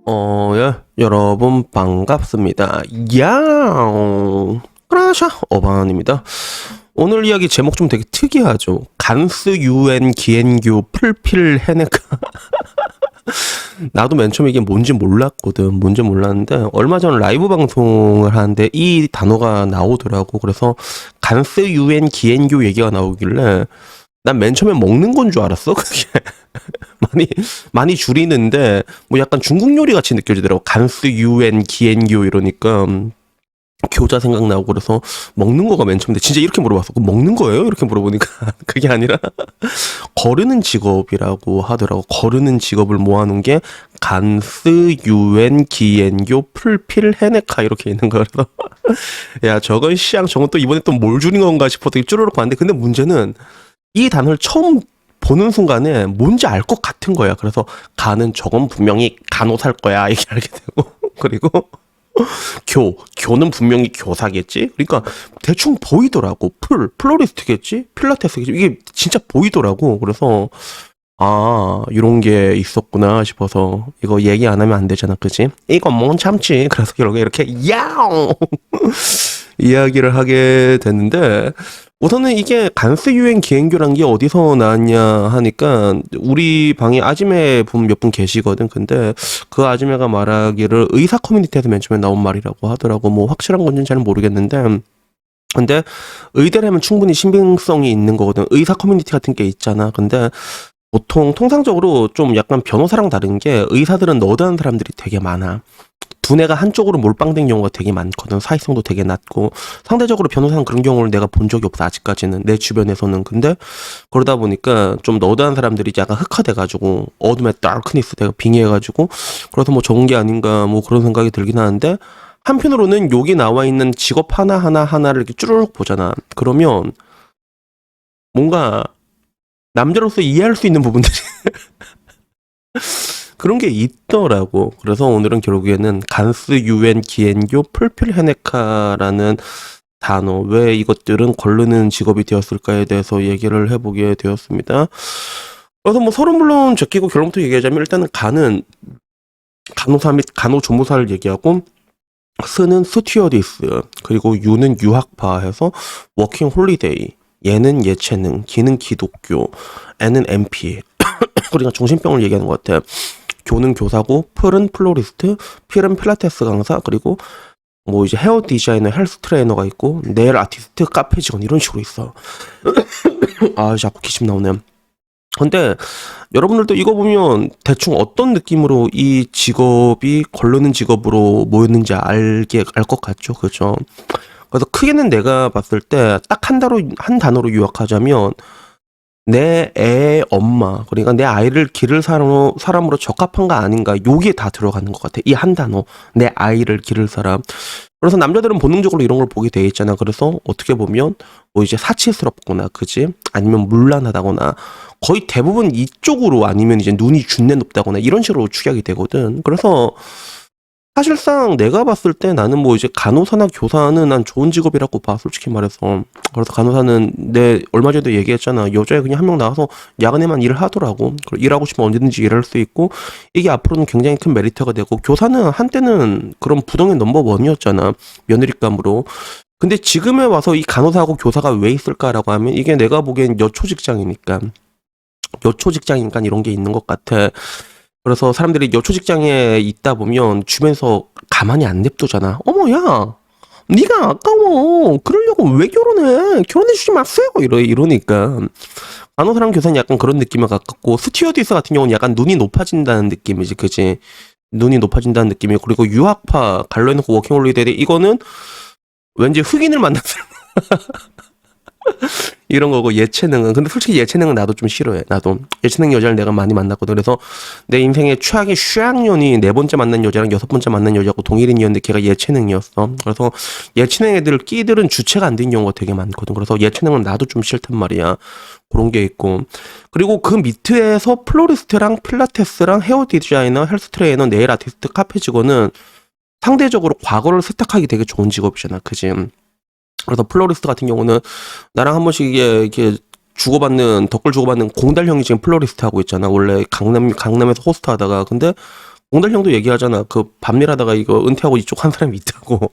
예, 여러분 반갑습니다. 야옹 크라샤 어반입니다. 오늘 이야기 제목 좀 되게 특이하죠. 간스 유엔 기엔교 풀필 헤네카. 나도 맨 처음에 이게 뭔지 몰랐거든. 뭔지 몰랐는데 얼마 전 라이브 방송을 하는데 이 단어가 나오더라고. 그래서 간스 유엔 기엔교 얘기가 나오길래 난 맨 처음에 먹는 건 줄 알았어. 그게 많이 많이 줄이는데 뭐 약간 중국 요리 같이 느껴지더라고. 간스 유엔 기엔교 이러니까 교자 생각나고. 그래서 먹는 거가 맨 처음인데 진짜 이렇게 물어봤어. 그럼 먹는 거예요? 이렇게 물어보니까 그게 아니라 거르는 직업이라고 하더라고. 거르는 직업을 모아놓은 게 간스 유엔 기엔교 풀필 헤네카 이렇게 있는 거라서 야 저건 시향 저건 또 이번에 또 뭘 줄인 건가 싶어 되게 쭈르륵 봤는데, 근데 문제는 이 단어를 처음 보는 순간에 뭔지 알 것 같은 거야. 그래서 가는 저건 분명히 간호사일 거야 이렇게 알게 되고 그리고 교는 분명히 교사겠지. 그러니까 대충 보이더라고. 플로리스트겠지, 필라테스겠지, 이게 진짜 보이더라고. 그래서 아 이런 게 있었구나 싶어서 이거 얘기 안 하면 안 되잖아, 그치? 이건 못 참지. 그래서 결국에 이렇게 야옹 이야기를 하게 됐는데, 우선은 이게 간스 유엔 기행교란 게 어디서 나왔냐 하니까 우리 방에 아지매 분 몇 분 계시거든. 근데 그 아지매가 말하기를 의사 커뮤니티에서 맨 처음에 나온 말이라고 하더라고. 뭐 확실한 건지는 잘 모르겠는데, 근데 의대라면 충분히 신빙성이 있는 거거든. 의사 커뮤니티 같은 게 있잖아. 근데 보통 통상적으로 좀 약간 변호사랑 다른 게 의사들은 너드한 사람들이 되게 많아. 두뇌가 한쪽으로 몰빵된 경우가 되게 많거든. 사회성도 되게 낮고 상대적으로 변호사는 그런 경우를 내가 본 적이 없어, 아직까지는 내 주변에서는. 근데 그러다 보니까 좀 너드한 사람들이 약간 흑화돼가지고 어둠의 다크니스 내가 빙의해가지고 그래서 뭐 좋은 게 아닌가 뭐 그런 생각이 들긴 하는데, 한편으로는 여기 나와 있는 직업 하나를 이렇게 쭈르륵 보잖아. 그러면 뭔가 남자로서 이해할 수 있는 부분들이 그런 게 있더라고. 그래서 오늘은 결국에는 간스 유엔 기엔교 풀필 헤네카라는 단어, 왜 이것들은 거르는 직업이 되었을까에 대해서 얘기를 해보게 되었습니다. 그래서 뭐 서로 물론 제끼고 결론부터 얘기하자면, 일단은 간은 간호사 및 간호조무사를 얘기하고, 스는 스튜어디스, 그리고 유는 유학파 해서 워킹 홀리데이, 얘는 예체능, 기는 기독교, N은 MP. 그러니까 정신병을 얘기하는 것 같아. 교는 교사고, 풀은 플로리스트, 필은 필라테스 강사, 그리고 뭐 이제 헤어 디자이너, 헬스 트레이너가 있고, 네일 아티스트, 카페 직원 이런 식으로 있어. 아 자꾸 기침 나오네. 근데 여러분들도 이거 보면 대충 어떤 느낌으로 이 직업이 걸르는 직업으로 모였는지 알 것 같죠, 그죠? 그래서 크게는 내가 봤을 때 딱 한 단어로 요약하자면, 내 애 엄마, 그러니까 내 아이를 기를 사람으로 적합한가 아닌가, 요게 다 들어가는 것 같아. 이 한 단어, 내 아이를 기를 사람. 그래서 남자들은 본능적으로 이런 걸 보게 돼 있잖아. 그래서 어떻게 보면 뭐 이제 사치스럽거나, 그지? 아니면 문란하다거나, 거의 대부분 이쪽으로, 아니면 이제 눈이 준내 높다거나 이런 식으로 축약이 되거든. 그래서 사실상 내가 봤을 때 나는 뭐 이제 간호사나 교사는 난 좋은 직업이라고 봐, 솔직히 말해서. 그래서 간호사는 내 얼마 전에도 얘기했잖아. 여자애 그냥 한 명 나와서 야간에만 일을 하더라고. 그리고 일하고 싶으면 언제든지 일할 수 있고, 이게 앞으로는 굉장히 큰 메리트가 되고, 교사는 한때는 그런 부동의 넘버원이었잖아, 며느리감으로. 근데 지금에 와서 이 간호사하고 교사가 왜 있을까라고 하면, 이게 내가 보기엔 여초 직장이니까 이런 게 있는 것 같아. 그래서 사람들이 여초 직장에 있다 보면 주변에서 가만히 안 냅두잖아. 어머, 야, 네가 아까워. 그러려고 왜 결혼해? 결혼해주지 마세요. 이러니까. 간호사랑 교사는 약간 그런 느낌에 가깝고, 스튜어디스 같은 경우는 약간 눈이 높아진다는 느낌이지, 그지? 눈이 높아진다는 느낌이고, 그리고 유학파, 갈로해놓고 워킹홀리데이, 이거는 왠지 흑인을 만난 사람 이런 거고. 예체능은, 근데 솔직히 예체능은 나도 좀 싫어해. 나도 예체능 여자를 내가 많이 만났거든. 그래서 내 인생의 최악의 슈학년이 네 번째 만난 여자랑 여섯 번째 만난 여자고 동일인이었는데 걔가 예체능이었어. 그래서 예체능 애들 끼들은 주체가 안 된 경우가 되게 많거든. 그래서 예체능은 나도 좀 싫단 말이야. 그런 게 있고, 그리고 그 밑에서 플로리스트랑 필라테스랑 헤어 디자이너, 헬스 트레이너, 네일 아티스트, 카페 직원은 상대적으로 과거를 세탁하기 되게 좋은 직업이잖아, 그지? 그래서 플로리스트 같은 경우는 나랑 한 번씩 이게 댓글 주고받는 공달 형이 지금 플로리스트 하고 있잖아. 원래 강남에서 호스트 하다가. 근데 공달 형도 얘기하잖아. 그 밤일하다가 이거 은퇴하고 이쪽 한 사람이 있다고.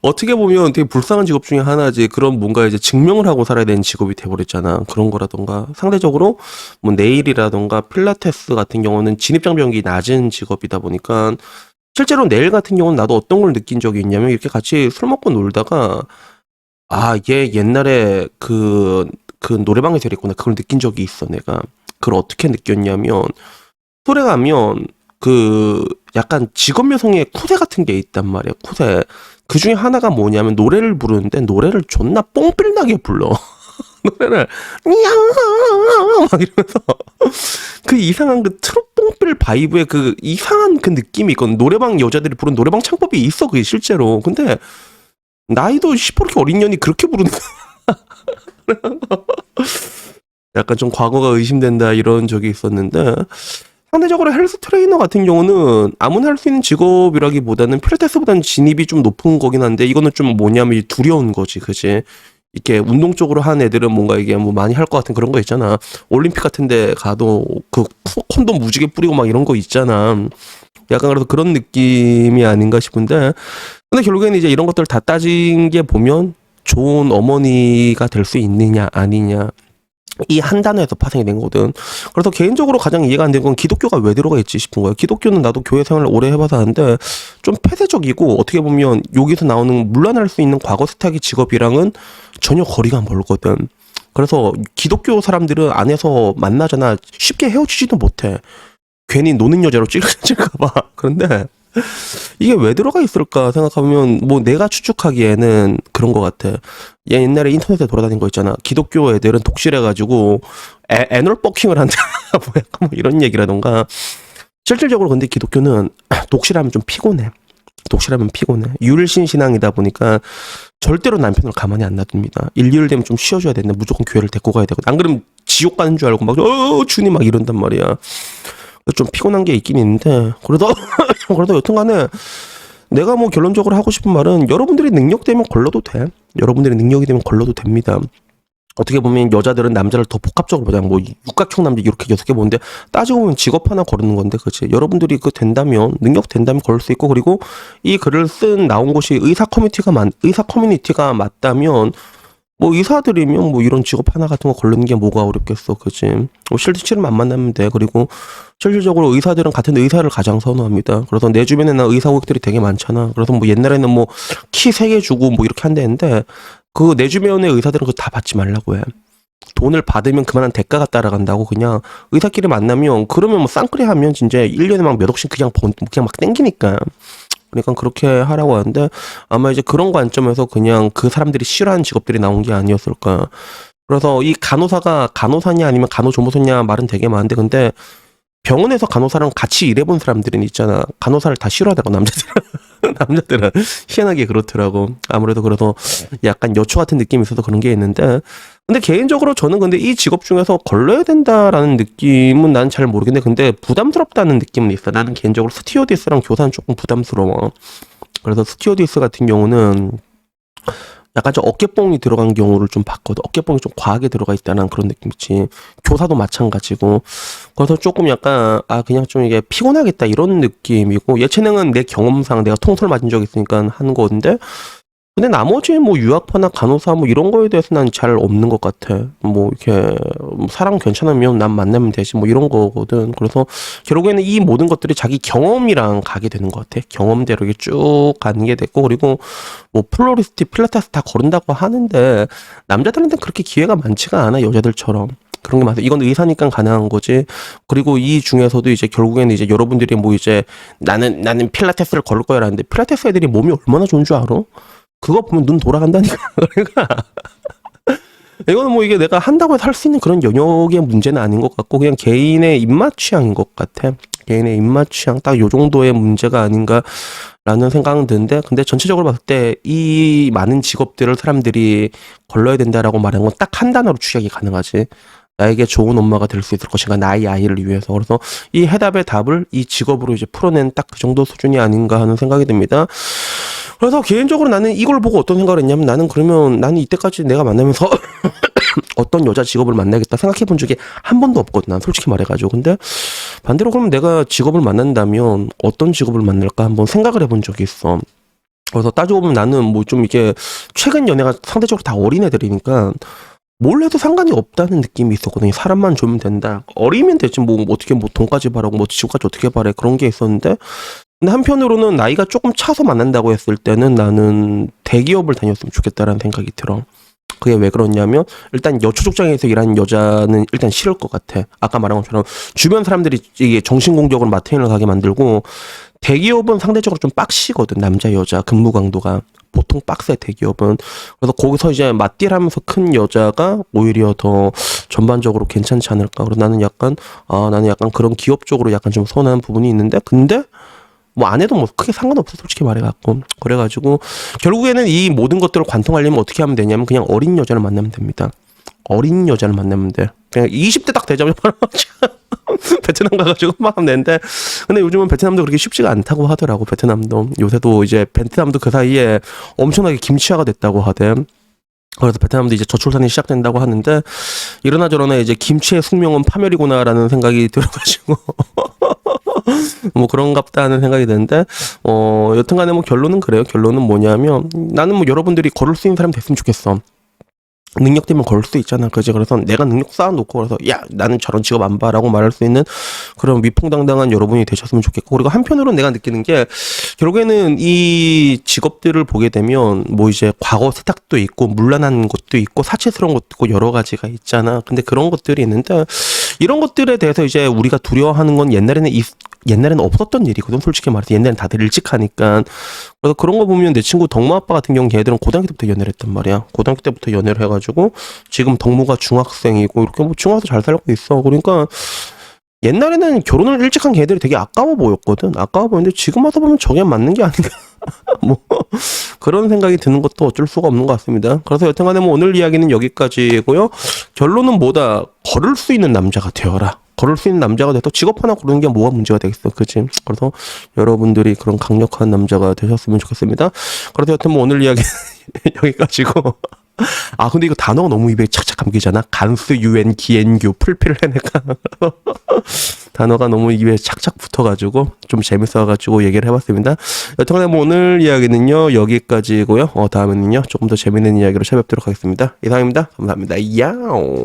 어떻게 보면 되게 불쌍한 직업 중에 하나지. 그런 뭔가 이제 증명을 하고 살아야 되는 직업이 돼버렸잖아. 그런 거라던가. 상대적으로 뭐 네일이라던가 필라테스 같은 경우는 진입장벽이 낮은 직업이다 보니까 실제로 네일 같은 경우는 나도 어떤 걸 느낀 적이 있냐면 이렇게 같이 술 먹고 놀다가 아, 얘 옛날에 그 노래방에서 이랬구나. 그걸 느낀 적이 있어, 내가. 그걸 어떻게 느꼈냐면 술에 가면 그 약간 직업묘성의 쿠세 같은 게 있단 말이야. 쿠세. 그 중에 하나가 뭐냐면 노래를 부르는데 노래를 존나 뽕필나게 불러. 노래를 냥 막 이러면서 그 이상한 그 트롯 뽕필 바이브의 그 이상한 그 느낌이 있거든. 노래방 여자들이 부르는 노래방 창법이 있어, 그게 실제로. 근데 나이도 시퍼렇게 어린 년이 그렇게 부르는 약간 좀 과거가 의심된다 이런 적이 있었는데 상대적으로 헬스 트레이너 같은 경우는 아무나 할 수 있는 직업이라기보다는 필라테스보다는 진입이 좀 높은 거긴 한데 이거는 좀 뭐냐면 두려운 거지, 그지? 이렇게 운동 쪽으로 한 애들은 뭔가 이게 뭐 많이 할 것 같은 그런 거 있잖아. 올림픽 같은 데 가도 그 콘돔 무지개 뿌리고 막 이런 거 있잖아. 약간 그래서 그런 느낌이 아닌가 싶은데 근데 결국에는 이제 이런 것들 다 따진 게 보면 좋은 어머니가 될 수 있느냐 아니냐 이 한 단어에서 파생이 된 거거든. 그래서 개인적으로 가장 이해가 안 되는 건 기독교가 왜 들어가 있지 싶은 거예요. 기독교는 나도 교회 생활을 오래 해봐서 아는데 좀 폐쇄적이고 어떻게 보면 여기서 나오는 물러날 수 있는 과거 세탁의 직업이랑은 전혀 거리가 멀거든. 그래서 기독교 사람들은 안에서 만나잖아. 쉽게 헤어지지도 못해. 괜히 노는 여자로 찔릴까봐. 그런데 이게 왜 들어가 있을까 생각하면 뭐 내가 추측하기에는 그런 것 같아. 얘 옛날에 인터넷에 돌아다닌 거 있잖아. 기독교 애들은 독실해가지고 애널 버킹을 한다. 뭐 약간 뭐 이런 얘기라던가. 실질적으로 근데 기독교는 독실하면 좀 피곤해. 독실하면 피곤해. 유일신 신앙이다 보니까 절대로 남편을 가만히 안 놔둡니다. 일일 되면 좀 쉬어줘야 되는데 무조건 교회를 데리고 가야 되고. 안 그러면 지옥 가는 줄 알고 막 주님 막 이런단 말이야. 좀 피곤한 게 있긴 있는데 그래도 여튼간에 내가 뭐 결론적으로 하고 싶은 말은 여러분들이 능력되면 걸러도 돼. 여러분들이 능력이 되면 걸러도 됩니다. 어떻게 보면 여자들은 남자를 더 복합적으로 보자. 뭐 육각형 남자 이렇게 6개 보는데 따지고 보면 직업 하나 거르는 건데 그치. 여러분들이 그 된다면 능력 된다면 걸을 수 있고 그리고 이 글을 쓴 나온 곳이 의사 커뮤니티가 맞다면 뭐 의사들이면 뭐 이런 직업 하나 같은 거 걸르는 게 뭐가 어렵겠어, 그지? 뭐 실질치료만 안 만나면 돼. 그리고 실질적으로 의사들은 같은 의사를 가장 선호합니다. 그래서 내 주변에는 의사 고객들이 되게 많잖아. 그래서 뭐 옛날에는 뭐 키 3개 주고 뭐 이렇게 한다는데 그 내 주변의 의사들은 그거 다 받지 말라고 해. 돈을 받으면 그만한 대가가 따라간다고 그냥 의사끼리 만나면 그러면 뭐 쌍끌이 하면 진짜 1년에 막 몇 억씩 그냥 막 땡기니까. 그러니까 그렇게 하라고 하는데 아마 이제 그런 관점에서 그냥 그 사람들이 싫어하는 직업들이 나온 게 아니었을까. 그래서 이 간호사가 간호사냐 아니면 간호조무사냐 말은 되게 많은데 근데 병원에서 간호사랑 같이 일해본 사람들은 있잖아. 간호사를 다 싫어하더라고, 남자들은. 남자들은 희한하게 그렇더라고. 아무래도 그래서 약간 여초 같은 느낌이 있어서 그런 게 있는데 근데 개인적으로 저는 근데 이 직업 중에서 걸러야 된다라는 느낌은 난 잘 모르겠는데 근데 부담스럽다는 느낌은 있어. 나는 개인적으로 스튜어디스랑 교사는 조금 부담스러워. 그래서 스튜어디스 같은 경우는 약간 좀 어깨뽕이 들어간 경우를 좀 봤거든. 어깨뽕이 좀 과하게 들어가 있다는 그런 느낌이지. 교사도 마찬가지고. 그래서 조금 약간 그냥 좀 이게 피곤하겠다 이런 느낌이고 예체능은 내 경험상 내가 통솔 맞은 적 있으니까 하는 건데 근데 나머지 뭐 유학파나 간호사 뭐 이런 거에 대해서 난 잘 없는 것 같아. 뭐 이렇게 사람 괜찮으면 난 만나면 되지 뭐 이런 거거든. 그래서 결국에는 이 모든 것들이 자기 경험이랑 가게 되는 것 같아. 경험대로 이렇게 쭉 가는 게 됐고 그리고 뭐 플로리스트, 필라테스 다 거른다고 하는데 남자들한테는 그렇게 기회가 많지가 않아 여자들처럼. 그런 게 많아요. 이건 의사니까 가능한 거지. 그리고 이 중에서도 이제 결국에는 이제 여러분들이 뭐 이제 나는 필라테스를 걸을 거야라는데 필라테스 애들이 몸이 얼마나 좋은 줄 알아? 그거 보면 눈 돌아간다니까. 그러니까 이거는 뭐 이게 내가 한다고 해서 할 수 있는 그런 영역의 문제는 아닌 것 같고 그냥 개인의 입맛 취향인 것 같아. 개인의 입맛 취향 딱 요 정도의 문제가 아닌가라는 생각은 드는데 근데 전체적으로 봤을 때 이 많은 직업들을 사람들이 걸러야 된다라고 말하는 건 딱 한 단어로 취약이 가능하지. 나에게 좋은 엄마가 될 수 있을 것인가 나의 아이를 위해서. 그래서 이 해답의 답을 이 직업으로 이제 풀어낸 딱 그 정도 수준이 아닌가 하는 생각이 듭니다. 그래서 개인적으로 나는 이걸 보고 어떤 생각을 했냐면 나는 그러면 나는 이때까지 내가 만나면서 어떤 여자 직업을 만나겠다 생각해 본 적이 한 번도 없거든. 난 솔직히 말해가지고. 근데 반대로 그럼 내가 직업을 만난다면 어떤 직업을 만날까 한번 생각을 해본 적이 있어. 그래서 따지고 보면 나는 뭐 좀 이게 최근 연애가 상대적으로 다 어린애들이니까 뭘 해도 상관이 없다는 느낌이 있었거든요. 사람만 좋으면 된다. 어리면 되지 뭐 어떻게 뭐 돈까지 바라고 뭐 지구까지 어떻게 바래 그런 게 있었는데 근데 한편으로는 나이가 조금 차서 만난다고 했을 때는 나는 대기업을 다녔으면 좋겠다라는 생각이 들어. 그게 왜 그러냐면 일단 여초족장에서 일하는 여자는 일단 싫을 것 같아. 아까 말한 것처럼 주변 사람들이 이게 정신공격으로 마트인을 가게 만들고 대기업은 상대적으로 좀 빡시거든. 남자 여자 근무 강도가 보통 빡세 대기업은. 그래서 거기서 이제 맞딜하면서 큰 여자가 오히려 더 전반적으로 괜찮지 않을까. 그래서 나는 약간 그런 기업 쪽으로 약간 좀 선호하는 부분이 있는데 근데 뭐 안 해도 뭐 크게 상관없어 솔직히 말해갖고 그래가지고 결국에는 이 모든 것들을 관통하려면 어떻게 하면 되냐면 그냥 어린 여자를 만나면 됩니다. 어린 여자를 만나면 돼. 그냥 20대 딱 되자마자 베트남 가가지고 막 하면 되는데 근데 요즘은 베트남도 그렇게 쉽지가 않다고 하더라고. 베트남도 요새도 이제 베트남도 그 사이에 엄청나게 김치화가 됐다고 하대. 그래서 베트남도 이제 저출산이 시작된다고 하는데 이러나 저러나 이제 김치의 숙명은 파멸이구나라는 생각이 들어가지고 뭐 그런갑다 하는 생각이 드는데 여튼간에 뭐 결론은 그래요. 결론은 뭐냐면 나는 뭐 여러분들이 걸을 수 있는 사람이 됐으면 좋겠어. 능력 되면 걸을 수 있잖아. 그지? 그래서 내가 능력 쌓아놓고 그래서 야 나는 저런 직업 안 봐라고 말할 수 있는 그런 위풍당당한 여러분이 되셨으면 좋겠고 그리고 한편으로는 내가 느끼는 게 결국에는 이 직업들을 보게 되면 뭐 이제 과거 세탁도 있고 문란한 것도 있고 사치스러운 것도 있고 여러 가지가 있잖아. 근데 그런 것들이 있는데 이런 것들에 대해서 이제 우리가 두려워하는 건 옛날에는 없었던 일이거든. 솔직히 말해서 옛날엔 다들 일찍 하니까. 그래서 그런 거 보면 내 친구 덕무 아빠 같은 경우 걔들은 고등학교 때부터 연애를 했단 말이야. 고등학교 때부터 연애를 해가지고 지금 덕무가 중학생이고 이렇게 뭐 중학교 잘 살고 있어. 그러니까 옛날에는 결혼을 일찍 한 걔들이 되게 아까워 보였거든. 아까워 보이는데 지금 와서 보면 저게 맞는 게 아닌가. 뭐 그런 생각이 드는 것도 어쩔 수가 없는 것 같습니다. 그래서 여튼간에 뭐 오늘 이야기는 여기까지고요. 결론은 뭐다? 걸을 수 있는 남자가 되어라. 걸을 수 있는 남자가 돼서 직업 하나 고르는 게 뭐가 문제가 되겠어. 그치? 그래서 여러분들이 그런 강력한 남자가 되셨으면 좋겠습니다. 그래서 여튼 뭐 오늘 이야기 여기까지고. 아 근데 이거 단어가 너무 입에 착착 감기잖아. 간수 유엔 기엔교 풀필을 해내가 단어가 너무 입에 착착 붙어가지고 좀 재밌어가지고 얘기를 해봤습니다. 여튼간에 뭐 오늘 이야기는요 여기까지고요. 다음에는요 조금 더 재밌는 이야기로 찾아뵙도록 하겠습니다. 이상입니다. 감사합니다. 야옹.